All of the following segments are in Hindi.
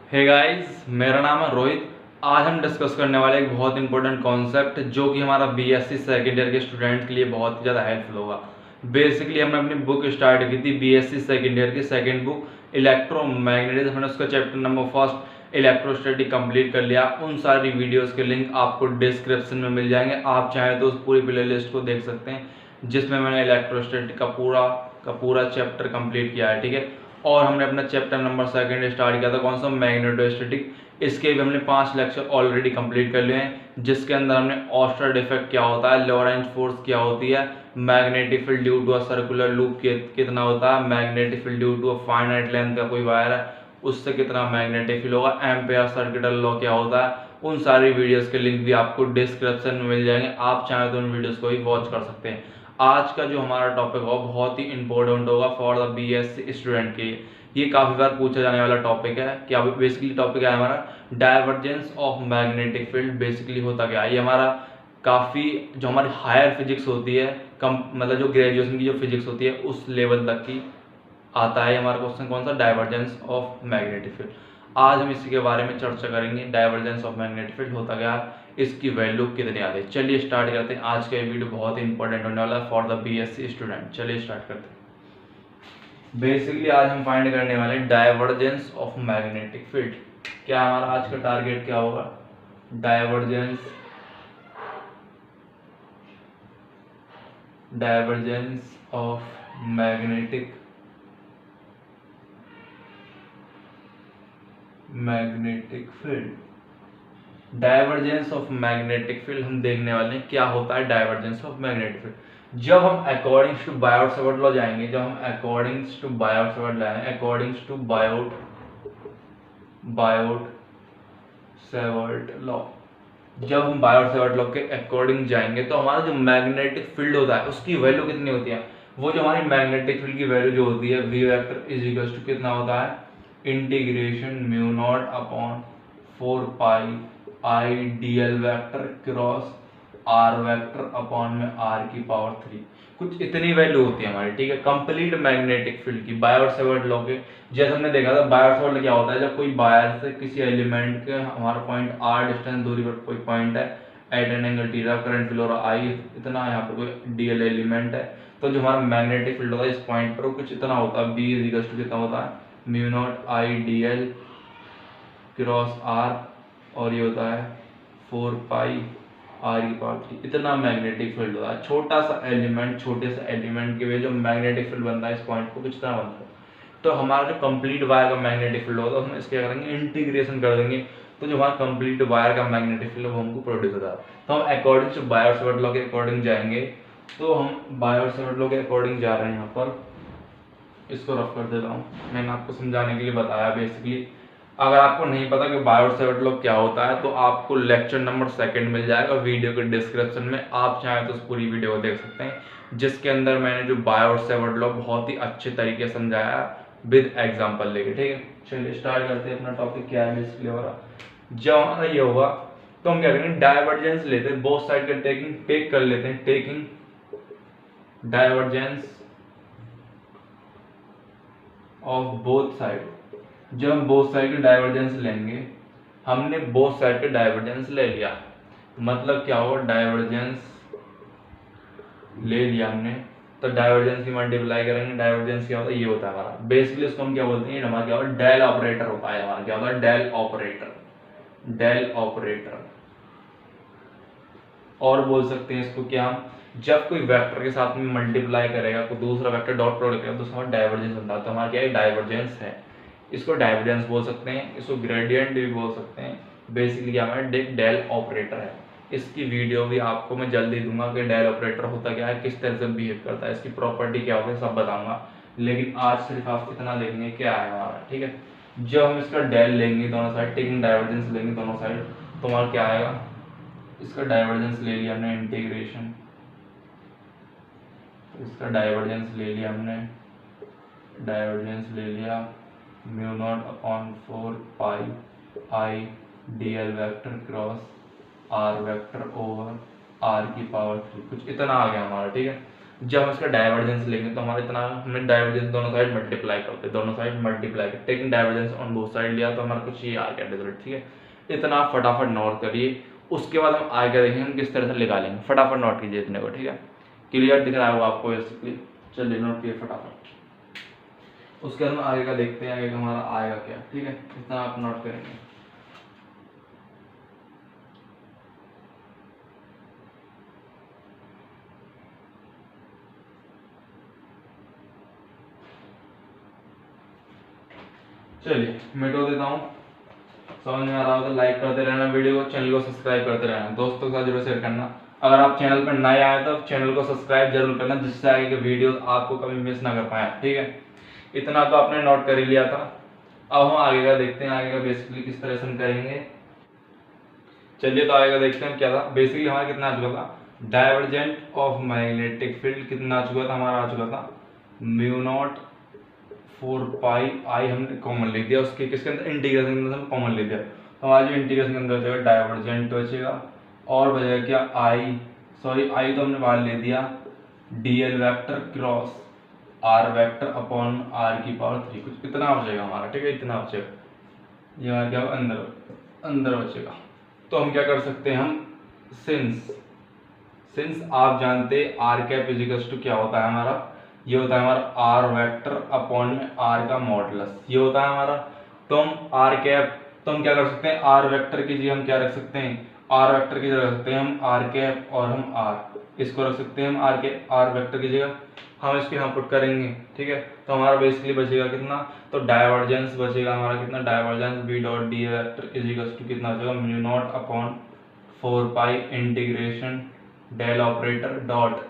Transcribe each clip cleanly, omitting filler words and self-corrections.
हे गाइस, मेरा नाम है रोहित। आज हम डिस्कस करने वाले एक बहुत इंपॉर्टेंट कॉन्सेप्ट जो कि हमारा बीएससी सेकेंड ईयर के स्टूडेंट के लिए बहुत ही ज़्यादा हेल्पफुल होगा। बेसिकली हमने अपनी बुक स्टार्ट की थी बीएससी सेकेंड ईयर की सेकेंड बुक इलेक्ट्रोमैग्नेटिज्म। हमने उसका chapter number first electrostatic complete कर लिया। उन सारी वीडियोस के लिंक आपको डिस्क्रिप्शन में मिल जाएंगे। आप चाहें तो उस पूरी प्ले लिस्ट को देख सकते हैं जिसमें मैंने इलेक्ट्रोस्टैटिक का पूरा चैप्टर कंप्लीट किया है। ठीक है, और हमने अपना चैप्टर नंबर सेकंड स्टार्ट किया था, कौन सा, मैग्नेटोस्टैटिक। इसके भी हमने 5 लेक्चर ऑलरेडी कंप्लीट कर लिए हैं, जिसके अंदर हमने ऑस्टर्ड इफेक्ट क्या होता है, लॉरेंज फोर्स क्या होती है, magnetic field due to a circular loop कितना होता है, magnetic field due to a finite length का कोई वायर है उससे कितना मैग्नेटिक फील्ड होगा, एम्पेयर सर्किटल लॉ क्या होता है। उन सारी वीडियोस के लिंक भी आपको डिस्क्रिप्शन में मिल जाएंगे। आप चाहें तो उन वीडियोस को भी वॉच कर सकते हैं। आज का जो हमारा टॉपिक होगा बहुत ही इंपॉर्टेंट होगा फॉर द बीएससी स्टूडेंट के लिए। ये काफी बार पूछा जाने वाला टॉपिक है। क्या बेसिकली टॉपिक है हमारा divergence of magnetic field. Basically होता क्या है, ये हमारा काफी जो हमारी हायर फिजिक्स होती है, कम मतलब जो ग्रेजुएशन की जो फिजिक्स होती है उस लेवल तक की आता है हमारा क्वेश्चन, कौन सा, डाइवर्जेंस ऑफ मैग्नेटिक फील्ड। आज हम इसी के बारे में चर्चा करेंगे। डाइवर्जेंस ऑफ मैग्नेटिक फील्ड होता क्या है, इसकी वैल्यू कितनी आती है। चलिए स्टार्ट करते हैं। आज का ये वीडियो बहुत ही इंपॉर्टेंट होने वाला है फॉर द बीएससी स्टूडेंट। चलिए स्टार्ट करते हैं। बेसिकली आज हम फाइंड करने वाले डाइवर्जेंस ऑफ मैग्नेटिक फील्ड। क्या हमारा आज का टारगेट क्या होगा, divergence of magnetic field. Divergence of magnetic field हम देखने वाले हैं क्या होता है डाइवर्जेंस ऑफ मैग्नेटिक फील्ड। जब हम accordings to Biot Savart law जाएंगे, बायोट सेवर्ट लॉ, जब हम बायोट सेवर्ट लॉ के अकॉर्डिंग जाएंगे तो हमारा जो मैग्नेटिक फील्ड होता है उसकी वैल्यू कितनी होती है। वो जो हमारी मैग्नेटिक फील्ड की वैल्यू जो होती है v vector is equal to कितना होता है, integration mu naught upon 4 pi i dl vector cross r vector upon में आर की पावर 3। कुछ इतनी वैल्यू होती है हमारी। ठीक है, कंप्लीट मैग्नेटिक फील्ड की बायोट सेवर्ट लॉ के जैसे हमने देखा था। बायोट सेवर्ट लॉ क्या होता है, जब कोई वायर से किसी एलिमेंट के हमारा पॉइंट आर डिस्टेंस दूरी पर कोई पॉइंट है at an angle theta, current flow i इतना, यहाँ पर कोई डीएल एलिमेंट है, तो जो हमारा मैग्नेटिक फील्ड होता है इस पॉइंट पर वो कुछ इतना होता है, बी इज इक्वल टू कितना होता है, mu naught i dl cross r, और ये होता है 4 पाई आर की पावर 3। इतना मैग्नेटिक फील्ड होता है। छोटा सा एलिमेंट, छोटे से एलिमेंट के वजह जो मैग्नेटिक फील्ड बनता है इस पॉइंट को कितना बनता है। तो हमारा जो कंप्लीट वायर का मैग्नेटिक फील्ड होता है हम इसके करेंगे इंटीग्रेशन कर देंगे, तो जो हमारा कंप्लीट वायर का मैग्नेटिक फील्ड वो हमको प्रोड्यूस होता है। तो हम according to Biot Savart law के अकॉर्डिंग जाएंगे। तो हम बायोट सेवर्ट लॉ के अकॉर्डिंग जा रहे हैं। यहाँ पर इसको रफ कर देता हूँ, मैंने आपको समझाने के लिए बताया। बेसिकली अगर आपको नहीं पता कि बायोट सेवर्ट लॉ क्या होता है तो आपको लेक्चर नंबर 2 मिल जाएगा वीडियो के डिस्क्रिप्शन में। आप चाहें तो उस पूरी वीडियो को देख सकते हैं, जिसके अंदर मैंने जो बायोट सेवर्ट लॉ बहुत ही अच्छे तरीके से समझाया विद एग्जांपल लेके। ठीक है, चलिए स्टार्ट करते हैं। अपना टॉपिक क्या है बेसिकली हमारा, जब हमारा ये होगा तो हम क्या करेंगे, डाइवर्जेंस लेते हैं, बोथ साइड का टेक कर लेते हैं, taking divergence of both side. जब हम बोथ साइड का डाइवर्जेंस लेंगे, हमने बोथ साइड का डाइवर्जेंस ले लिया, मतलब क्या होगा, डाइवर्जेंस ले लिया हमने, तो डाइवर्जेंस की मल्टीप्लाई करेंगे। डाइवर्जेंस क्या होता है, ये होता है हमारा, बेसिकली इसको हम क्या बोलते हैं, हमारा क्या होता है, डेल ऑपरेटर होता है हमारा। क्या होता है, डेल ऑपरेटर। और बोल सकते हैं इसको क्या, हम जब कोई वेक्टर के साथ में मल्टीप्लाई करेगा, कोई दूसरा वेक्टर डॉट प्रोडक्ट करेगा तो हमारा डाइवर्जेंस बनता है। तो हमारा क्या है, डाइवर्जेंस है। इसको डाइवर्जेंस बोल सकते हैं, इसको ग्रेडियंट भी बोल सकते हैं। बेसिकली क्या हमारा डेल ऑपरेटर है। इसकी वीडियो भी आपको मैं जल्दी दूंगा कि डेल ऑपरेटर होता क्या है, किस तरह से बिहेव करता है, इसकी प्रॉपर्टी क्या होती है, सब बताऊंगा। लेकिन आज सिर्फ आप इतना देखेंगे क्या है हमारा। ठीक है, जब हम इसका डेल लेंगे दोनों साइड, टेकिंग डाइवर्जेंस लेंगे दोनों साइड, तो हमारा क्या आएगा, इसका डाइवर्जेंस ले लिया हमने, इंटीग्रेशन, इसका डाइवर्जेंस ले लिया हमने, mu naught upon 4 pi i dl vector cross r vector over r की पावर 3। कुछ इतना आ गया हमारा। ठीक है, जब हम इसका डाइवर्जेंस लेंगे तो हमारा इतना, हमने डाइवर्जेंस दोनों साइड मल्टीप्लाई करते, दोनों साइड मल्टीप्लाई करते, taking divergence on both side लिया तो हमारा कुछ ये आ गया रिजल्ट। ठीक है, इतना फटाफट नोट करिए। उसके बाद हम आगे देखेंगे हम किस तरह से निकालेंगे। फटाफट नोट कीजिए इतने को। ठीक है, क्लियर दिख रहा है वो आपको बेसिकली? चलिए नोट कीजिए फटाफट। उसके बाद हम आगे का देखते हैं, आगे का हमारा आएगा क्या। ठीक है, इतना आप नोट करेंगे। चलिए मिटो देता हूँ। समझ में आ रहा हो तो लाइक करते रहना वीडियो को, चैनल को सब्सक्राइब करते रहना, दोस्तों के साथ जरूर शेयर करना। अगर आप चैनल पर नए आए तो चैनल को सब्सक्राइब जरूर करना, जिससे आगे के वीडियो आपको कभी मिस ना कर पाए। ठीक है, इतना तो आपने नोट कर ही लिया था। अब हम आगे का देखते हैं, आगे का बेसिकली किस तरह से हम करेंगे। चलिए तो आगे का देखते हैं क्या था। बेसिकली हमारा कितना आ चुका था, डाइवर्जेंट ऑफ मैग्नेटिक फील्ड कितना आ चुका था, हमारा आ चुका था म्यू नॉट 4 पाई आई, हमने कॉमन ले दिया उसके, किसके अंदर, इंटीग्रेशन के अंदर हम कॉमन ले दिया। तो हमारा जो इंटीग्रेशन के अंदर बचेगा डाइवर्जेंट बचेगा, और बचेगा क्या, आई, सॉरी आई तो हमने बाहर ले दिया, dl vector cross r vector upon r की पावर 3, कुछ इतना बचेगा हमारा। ठीक है, इतना बचेगा, ये हमारा क्या अंदर अंदर बचेगा। तो हम क्या कर सकते हैं, हम सिंस सिंस आप जानते हैं आर कैप इजिकल्स टू क्या होता है हमारा, ये होता है हमारा आर वेक्टर अपॉन में आर का मॉडुलस, ये होता है हमारा। तो हम आर कैप, तो हम क्या कर सकते हैं, आर वेक्टर की जगह हम क्या रख सकते हैं, आर वेक्टर की जगह रख सकते हैं हम आर कैप, और हम आर इसको रख सकते हैं हम आर के आर वेक्टर की जगह हम इसको यहाँ पुट करेंगे। ठीक है, तो हमारा बेसिकली बचेगा कितना, तो डाइवर्जेंस बचेगा हमारा कितना, divergence B dot D vector is equal to कितना बचेगा, mu naught upon 4 pi integration del operator dot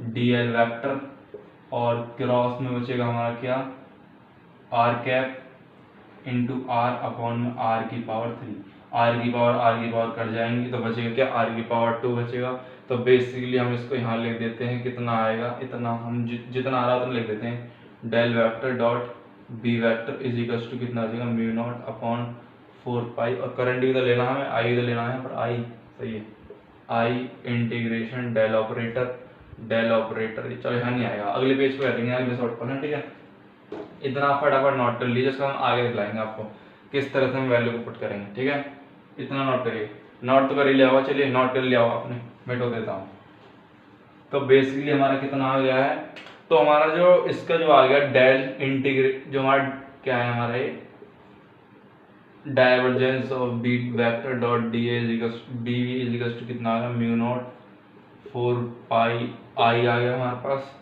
d L vector, और क्रॉस में बचेगा हमारा क्या, r cap into r upon में आर की पावर 3, आर की पावर कट जाएंगी तो बचेगा क्या, आर की पावर 2 बचेगा। तो बेसिकली हम इसको यहाँ लिख देते हैं, कितना आएगा, इतना हम जितना आ रहा है उतना लिख देते हैं, del vector dot B vector is equal to कितना बचेगा, म्यू नॉट अपॉन 4 पाई, और करंट भी तो लेना है हमें, आई तो लेना है, पर आई सही है, आई इंटीग्रेशन डेल ऑपरेटर चलो यहाँ नहीं आएगा, अगले पेज पे करेंगे, अगले शॉर्ट पर। ठीक है, इतना फटाफट नोट कर लीजिए, इसका हम आगे दिखलाएंगे आपको किस तरह से हम वैल्यू को पुट करेंगे। ठीक है, इतना नोट करिए, नोट तो कर ही लिया होगा। चलिए नोट कर लिया होगा आपने, मिटो देता हूँ। तो बेसिकली हमारा कितना आ गया है, तो हमारा जो इसका जो आ गया डेल इंटीग्रेट, जो हमारा क्या है हमारा ये divergence of B vector dot D is equal to कितना आ गया, म्यू नॉट 4 पाई आई आ गया हमारे पास।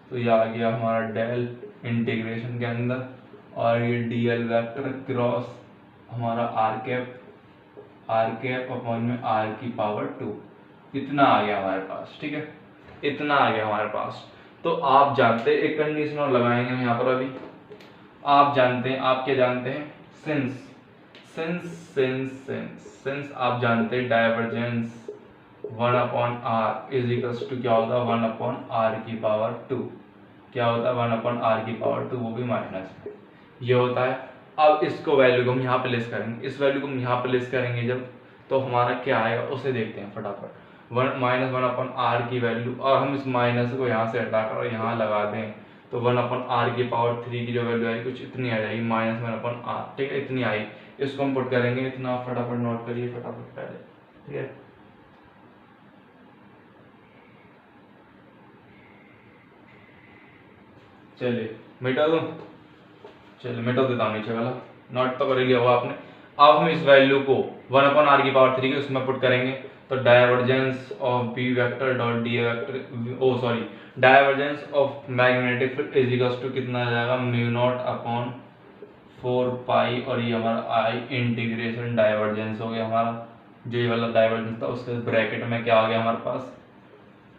तो ये आ गया हमारा डेल इंटीग्रेशन के अंदर, और ये डी एल वैक्टर क्रॉस हमारा आर कैप अपॉन में आर की पावर 2, इतना आ गया हमारे पास। ठीक है, इतना आ गया हमारे पास। तो आप जानते हैं, एक कंडीशन और लगाएंगे हम यहाँ पर अभी। आप जानते हैं, आप क्या जानते हैं, सिंस आप जानते हैं divergence 1 upon r is equals to क्या होता है, 1 अपॉन आर की पावर 2, क्या होता है 1 अपॉन आर की पावर 2, वो भी माइनस में, ये होता है। अब इसको वैल्यू को हम यहाँ प्लेस करेंगे, इस वैल्यू को हम यहाँ प्लेस करेंगे जब, तो हमारा क्या आएगा उसे देखते हैं फटाफट। -1 अपॉन आर की वैल्यू, और हम इस माइनस को यहाँ से हटाकर यहाँ लगा दें, तो 1 अपॉन आर की पावर 3 की जो वैल्यू आएगी कुछ इतनी आ जाएगी, -1 अपॉन आर। ठीक है, इतनी आई, इसको हम पुट करेंगे, इतना फटाफट नोट करिए फटाफट पहले। ठीक है, चलिए मिटा दूं, चलिए मिटा देता हूँ नीचे वाला, नोट तो कर ही लिया होगा आपने। अब हम इस वैल्यू को 1 अपॉन आर की पावर 3 के उसमें पुट करेंगे, तो divergence of B vector dot D vector, oh sorry, divergence of magnetic field is equals to कितना आ जाएगा, म्यू नॉट अपॉन 4 पाई, और ये हमारा आई इंटीग्रेशन डाइवर्जेंस हो गया हमारा, जो ये वाला डाइवर्जेंस था उसके ब्रैकेट में क्या आ गया हमारे पास,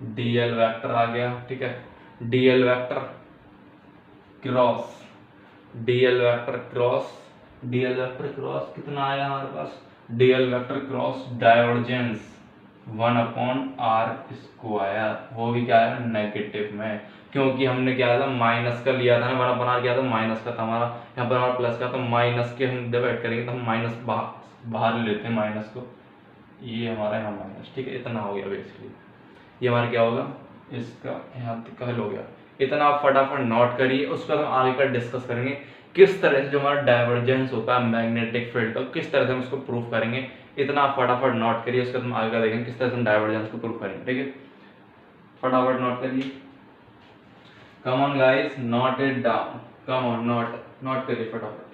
डी एल वैक्टर आ गया। ठीक है, D L vector cross DL vector cross कितना आया हमारे पास, DL vector cross divergence 1 upon R square, वो भी क्या है नेगेटिव में, क्योंकि हमने क्या था माइनस का लिया था ना, 1 अपॉन आर क्या था माइनस का था हमारा, यहाँ पर हमारा प्लस का, तो माइनस के हम डिवाइड करेंगे तो हम माइनस बाहर लेते हैं माइनस को, ये हमारा यहाँ माइनस। ठीक है, इतना हो गया बेसिकली, ये हमारा क्या होगा, इसका यहाँ तक हल हो गया। इतना आप फटाफट नोट करिए, उसका हम आगे का डिस्कस करेंगे किस तरह से जो हमारा डाइवर्जेंस होता है मैग्नेटिक फील्ड का किस तरह से हम उसको प्रूफ करेंगे। इतना आप फटाफट नोट करिए, उसका हम आगे का देखेंगे किस तरह से हम डाइवर्जेंस को प्रूफ करेंगे। ठीक है, फटाफट नोट करिए। Come on guys, note it down. Come on, note करिए फटाफट।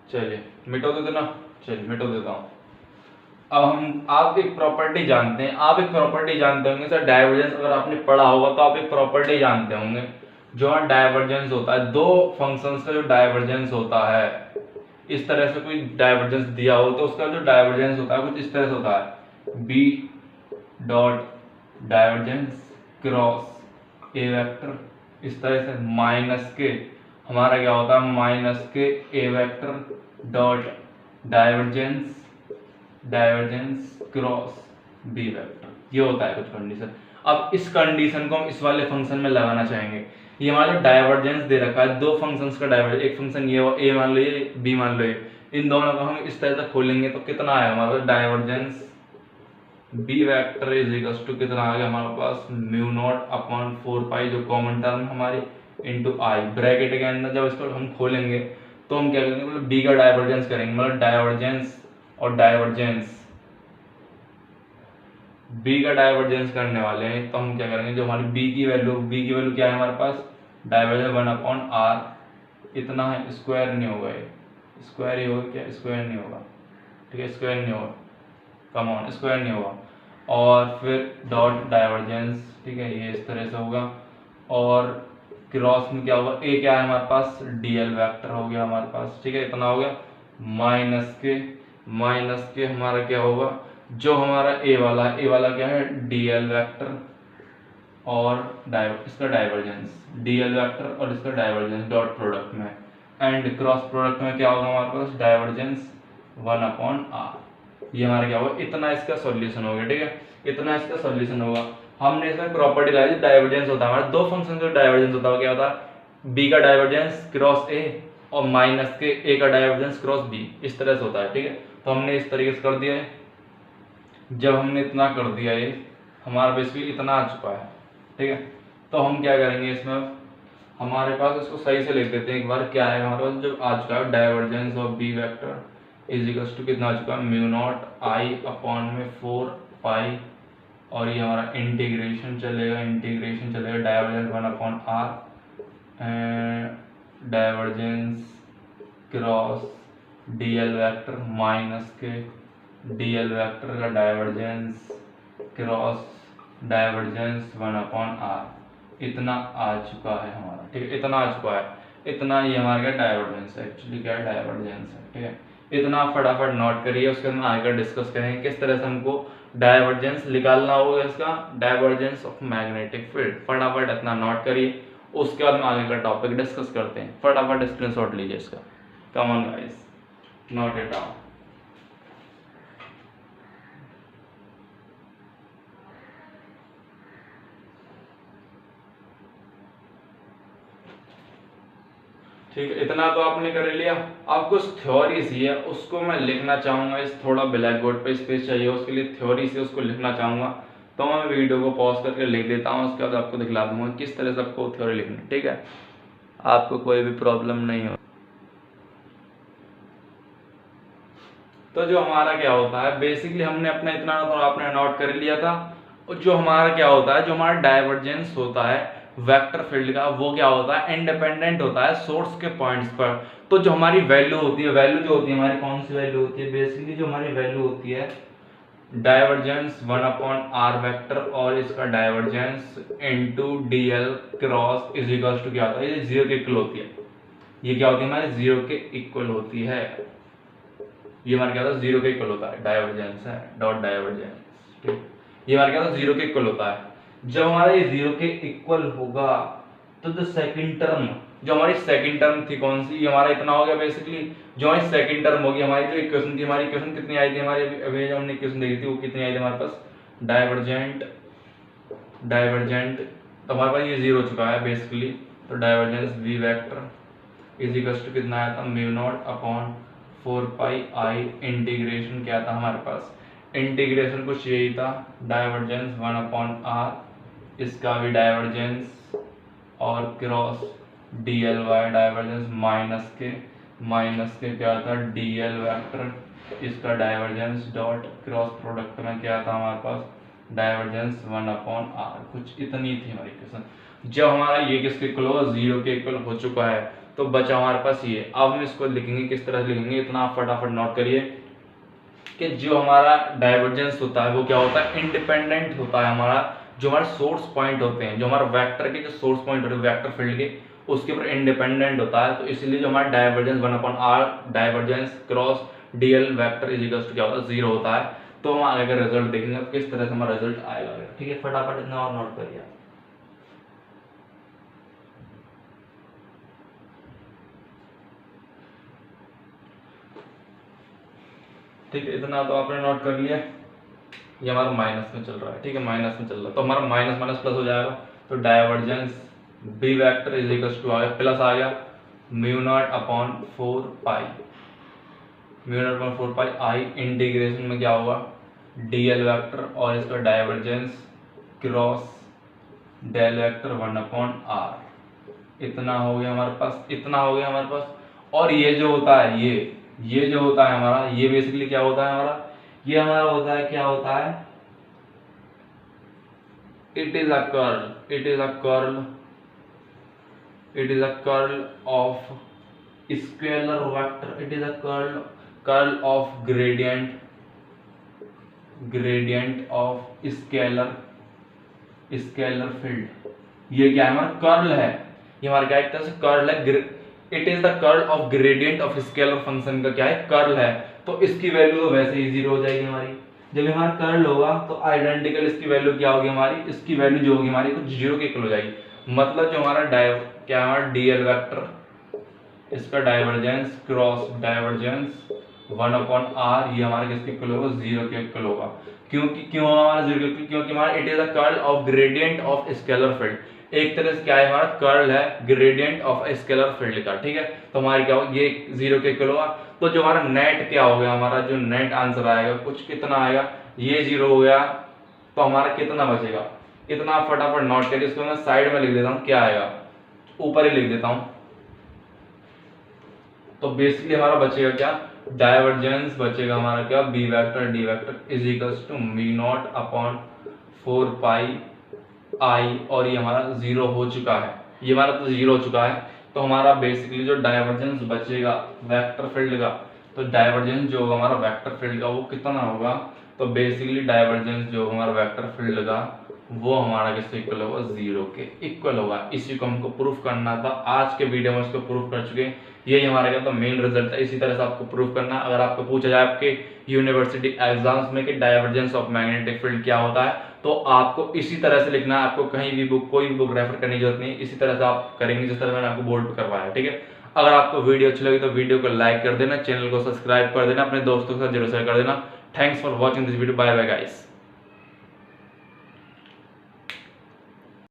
चलिए मिटो दे देना। चलिए मिटो देता हूँ। अब आप एक प्रॉपर्टी जानते हैं, आप एक प्रॉपर्टी जानते होंगे सर, डाइवर्जेंस अगर आपने पढ़ा होगा तो आप एक प्रॉपर्टी जानते होंगे जो डाइवर्जेंस होता है, दो फंक्शंस का जो डाइवर्जेंस होता है, इस तरह से कोई डाइवर्जेंस दिया हो तो उसका जो डाइवर्जेंस होता है कुछ इस तरह से होता है, B dot divergence cross A vector, इस तरह से माइनस के हमारा क्या होता है माइनस के A vector dot divergence cross B vector, ये होता है कुछ कंडीशन। अब इस कंडीशन को हम इस वाले फंक्शन में लगाना चाहेंगे। ये हमारा डाइवर्जेंस दे रखा है, दो फंक्शंस का डाइवर्जेंस, एक फंक्शन ये ए मान लो, ये बी मान लो, इन दोनों को हम इस तरह से खोलेंगे तो कितना आएगा हमारे पास divergence B vector is equals to कितना आ गया हमारे पास म्यू नॉट अपॉन 4 पाई जो कॉमन टर्म हमारी इनटू आई ब्रैकेट के अंदर जब इसको हम खोलेंगे तो हम क्या करेंगे मतलब बी का डाइवर्जेंस करेंगे, मतलब डाइवर्जेंस और डाइवर्जेंस बी का डाइवर्जेंस करने वाले हैं तो हम क्या करेंगे जो हमारी बी की वैल्यू क्या है हमारे पास डाइवर्जेंस 1 अपॉन आर इतना है, स्क्वायर नहीं होगा, ये स्क्वायर ही होगा क्या, स्क्वायर नहीं होगा। ठीक है, स्क्वायर नहीं होगा, कम ऑन स्क्वायर नहीं होगा। और फिर डॉट डाइवर्जेंस, ठीक है, ये इस तरह से होगा। और क्रॉस में क्या होगा, ए क्या है हमारे पास डीएल वेक्टर हो गया हमारे पास। ठीक है, इतना हो गया माइनस के हमारा क्या होगा जो हमारा ए वाला क्या है डीएल वेक्टर और इसका डाइवर्जेंस डीएल वेक्टर और इसका डाइवर्जेंस डॉट प्रोडक्ट में एंड क्रॉस प्रोडक्ट में क्या होगा हमारे पास डाइवर्जेंस 1 अपॉन आर। ये हमारा क्या होगा, इतना इसका सॉल्यूशन हो गया। ठीक है, इतना इसका सॉल्यूशन होगा। हमने इसमें प्रॉपर्टी लाई थी डाइवर्जेंस होता है हमारा दो फंक्शन का डाइवर्जेंस होता है, क्या होता है बी का डाइवर्जेंस क्रॉस ए और माइनस के ए का डाइवर्जेंस क्रॉस बी, इस तरह से होता है। ठीक है, तो हमने इस तरीके से कर दिया है। जब हमने इतना कर दिया ये हमारा बेसिकली इतना आ चुका है। ठीक है, तो हम क्या करेंगे इसमें हमारे पास इसको सही से लिख देते हैं एक बार, क्या है हमारे पास जब आ चुका है divergence of B vector is equals to कितना आ चुका है म्यू नॉट आई अपॉन में 4 पाई और ये हमारा इंटीग्रेशन चलेगा divergence 1 upon R divergence cross DL vector minus के डीएल वेक्टर का divergence cross divergence 1 upon R, इतना आ चुका है हमारा। ठीक है, इतना आ चुका है, इतना ये हमारा क्या डाइवर्जेंस है, एक्चुअली क्या डाइवर्जेंस है। ठीक है, इतना फटाफट नोट करिए, उसके बाद आगे डिस्कस करेंगे किस तरह से हमको डाइवर्जेंस निकालना होगा, इसका डाइवर्जेंस ऑफ मैग्नेटिक फील्ड। फटाफट इतना नोट करिए, उसके बाद हम आगे का टॉपिक डिस्कस करते हैं। फटाफट स्क्रीनशॉट लीजिए इसका। Come on guys, note it down. ठीक है, इतना तो आपने कर लिया। अब कुछ थ्योरी सी है उसको मैं लिखना चाहूंगा, इस थोड़ा ब्लैक बोर्ड पे स्पेस चाहिए उसके लिए, थ्योरी से उसको लिखना चाहूंगा तो मैं वीडियो को पॉज करके लिख देता हूँ, उसके बाद आपको दिखला दूंगा किस तरह से आपको थ्योरी लिखनी। ठीक है, आपको कोई भी प्रॉब्लम नहीं हो। तो जो हमारा क्या होता है बेसिकली हमने अपना इतना तो आपने नोट कर लिया था। और जो हमारा क्या होता है जो हमारा डाइवर्जेंस होता है वेक्टर फील्ड का वो क्या होता है इंडिपेंडेंट होता है सोर्स के पॉइंट्स पर। तो जो हमारी वैल्यू होती है हमारी कौन सी वैल्यू होती है बेसिकली जो हमारी वैल्यू होती है डाइवर्जेंस 1 अपॉन आर वेक्टर और इसका divergence into DL cross is equals to क्या होता है, ये जीरो के इक्वल होती है। ये क्या होती है हमारे जीरो के इक्वल होती है। ये हमारे क्या होता है जीरो के इक्वल होता है, डाइवर्जेंस है डॉट डाइवर्जेंस। ठीक, ये हमारे क्या होता है जीरो के इक्वल होता है। जब हमारा ये जीरो के इक्वल होगा तो जो सेकंड टर्म जो हमारी सेकंड टर्म थी कौन सी, ये हमारा इतना हो गया बेसिकली। जो हमारी सेकंड टर्म होगी हमारी जो इक्वेशन थी, हमारी इक्वेशन कितनी आई थी हमारी अभी जो हमने इक्वेशन देखी थी वो कितनी आई थी हमारे पास डाइवर्जेंट। तो हमारे पास ये जीरो हो चुका है बेसिकली, तो divergence V vector is equal to कितना आया था, mu naught upon 4 pi I integration क्या था हमारे पास, इंटीग्रेशन कुछ यही था, डाइवर्जेंस 1 अपॉन आर, इसका भी डाइवर्जेंस और cross D L Y divergence minus के क्या था डी एल वैक्टर, इसका डाइवर्जेंस डॉट क्रॉस प्रोडक्ट में क्या था हमारे पास डाइवर्जेंस 1 अपॉन आर, कुछ इतनी थी हमारी इक्वेशन। जब हमारा ये किसके इक्वल होगा, जीरो के इक्वल हो चुका है, तो बचा हमारे पास ये। अब हम इसको लिखेंगे, किस तरह से लिखेंगे, इतना आप फटाफट नोट करिए कि जो हमारा डाइवर्जेंस होता है वो क्या होता है, इंडिपेंडेंट होता है हमारा, जो हमारे सोर्स पॉइंट होते हैं, जो हमारे वेक्टर के जो सोर्स पॉइंट होते हैं वेक्टर फील्ड के, उसके ऊपर इंडिपेंडेंट होता है। तो इसलिए जो हमारा divergence 1 upon R divergence cross DL vector is equal to क्या होता है, जीरो होता है। तो हम आगे का रिजल्ट देखेंगे किस तरह से हमारा रिजल्ट आएगा। ठीक है, फटाफट इतना और नोट करिए। ठीक है, इतना तो आपने नोट कर लिया। ये हमारा माइनस में चल रहा है, ठीक है, माइनस में चल रहा है, तो हमारा माइनस माइनस प्लस हो जाएगा। तो divergence B vector is equal to आ गया, प्लस आ गया mu naught upon 4 pi, mu naught upon 4 pi I integration में क्या होगा डीएल वेक्टर और इसका divergence cross del vector 1 upon R. इतना हो गया हमारे पास, इतना हो गया हमारे पास। और ये जो होता है, ये जो होता है हमारा, ये बेसिकली क्या होता है हमारा, ये हमारा होता है, क्या होता है, it is a curl, it is a curl, it is a curl of scalar vector, it is a curl of gradient of scalar field. ये क्या है हमारा कर्ल है, ये हमारा क्या एक तरह से कर्ल है, it is the curl of gradient of scalar function का क्या है, कर्ल है। तो इसकी वैल्यू तो वैसे ही जीरो हो जाएगी हमारी, जब हमारा कर्ल होगा तो आइडेंटिकल इसकी वैल्यू क्या होगी हमारी, इसकी वैल्यू जो होगी हमारी कुछ जीरो के इक्वल हो जाएगी। मतलब जो हमारा क्या हमारा डीएल वेक्टर, इसका divergence cross divergence 1 upon R, ये हमारे किसके इक्वल होगा, जीरो के इक्वल होगा। क्यों हमारा जीरो के इक्वल, क्योंकि हमारा it is a curl of gradient of scalar field, एक तरह से क्या है हमारा कर्ल है ग्रेडियंट ऑफ स्केलर फील्ड का। ठीक है, तो हमारी क्या होगा, ये जीरो के इक्वल होगा। तो जो हमारा नेट क्या हो गया, हमारा जो नेट आंसर आएगा कुछ कितना आएगा, ये जीरो हो गया, तो हमारा कितना बचेगा, इतना फटाफट नोट करिए। इसको मैं साइड में लिख देता हूँ, क्या आएगा ऊपर ही लिख देता हूँ। तो बेसिकली हमारा बचेगा क्या, डाइवर्जेंस बचेगा हमारा क्या, B vector D vector is equals to mu naught upon 4 pi I, और ये हमारा जीरो हो चुका है, ये हमारा तो जीरो हो चुका है। तो हमारा बेसिकली जो डाइवर्जेंस बचेगा वेक्टर फील्ड का, तो डाइवर्जेंस जो होगा हमारा वेक्टर फील्ड का वो कितना होगा, तो बेसिकली डाइवर्जेंस जो हमारा वेक्टर फील्ड का वो हमारा किससे इक्वल होगा, जीरो के इक्वल होगा। इसी को हमको प्रूफ करना था, आज के वीडियो में इसको प्रूफ कर चुके हैं। यही हमारा क्या था मेन रिजल्ट था। इसी तरह से आपको प्रूफ करना, अगर आपको पूछा जाए आपके यूनिवर्सिटी एग्जाम्स में कि डाइवर्जेंस ऑफ मैग्नेटिक फील्ड क्या होता है, तो आपको इसी तरह से लिखना है। आपको कहीं भी बुक, कोई भी बुक रेफर करने की जरूरत नहीं, इसी तरह से आप करेंगे जिस तरह मैंने आपको बोर्ड पर करवाया। ठीक है, अगर आपको वीडियो अच्छी लगी तो वीडियो को लाइक कर देना, चैनल को सब्सक्राइब कर देना, अपने दोस्तों के साथ जरूर शेयर कर देना। Thanks for watching this video, bye bye guys.